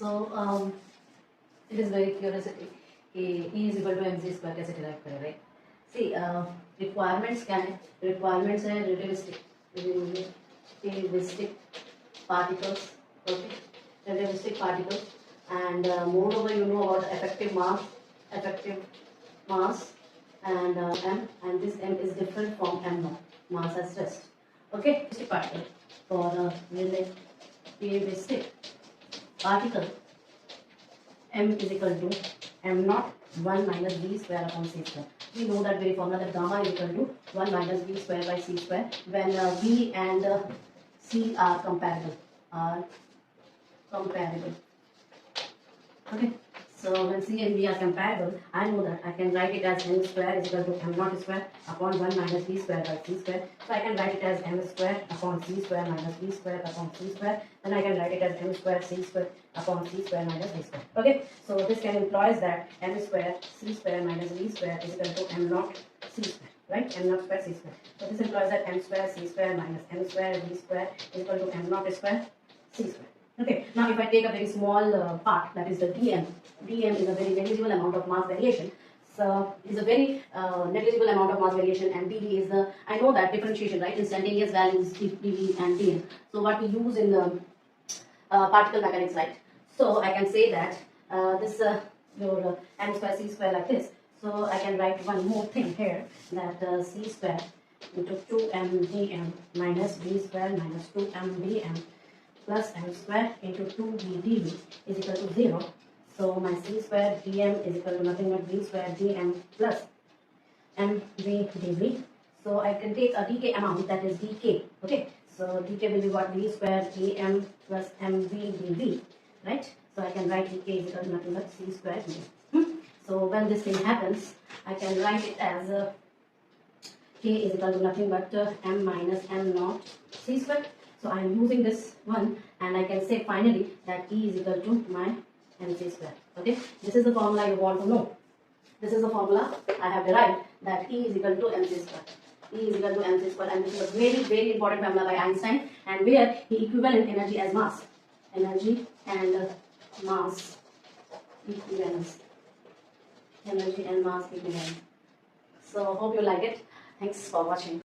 So it is very curiosity कि E is equal to mc square कैसे derive करें, right? See, requirements क्या है? Requirements है relativistic particles, okay? Relativistic particles, and moreover you know about effective mass, and m, and this m is different from m naught, mass as rest, okay? Relativistic particle for relativistic particle, m is equal to m naught 1 minus v square upon c square. We know that very formula that gamma is equal to 1 minus v square by c square when v and c are comparable. Okay. So when c and v are comparable, I know that I can write it as m square is equal to m naught square upon 1 minus v square by c square. So I can write it as m square upon c square minus v square upon c square. Then I can write it as m square c square upon c square minus v square. Okay. So this can implies that m square c square minus v square is equal to m naught c square. Right? M naught square c square. So this implies that m square c square minus m square v square is equal to m naught square c square. Okay, now if I take a very small part, that is the dm. Dm is a very negligible amount of mass variation. So it is a very negligible amount of mass variation, and dv is the, I know that differentiation, right? Instantaneous values dv and dm. So what we use in the particle mechanics, right? So I can say that this your m square c square like this. So I can write one more thing here, that c square into 2m dm minus v square minus 2m dm plus m square into 2v dv is equal to 0. So my c square dm is equal to nothing but v square dm plus mv dv. So I can take a decay amount, that is dk. Okay, so dk will be what? V square dm plus mv dv, right? So I can write dk is equal to nothing but c square dv. So when this thing happens, I can write it as k is equal to nothing but m minus m naught c square. So I am using this one, and I can say finally that E is equal to my mc square. Okay, this is the formula you want to know. This is the formula I have derived, that E is equal to mc square. E is equal to mc square, and this is a very, very important formula by Einstein, and where he equivalent energy as mass. Energy and mass equivalence. Energy and mass equivalence. So hope you like it. Thanks for watching.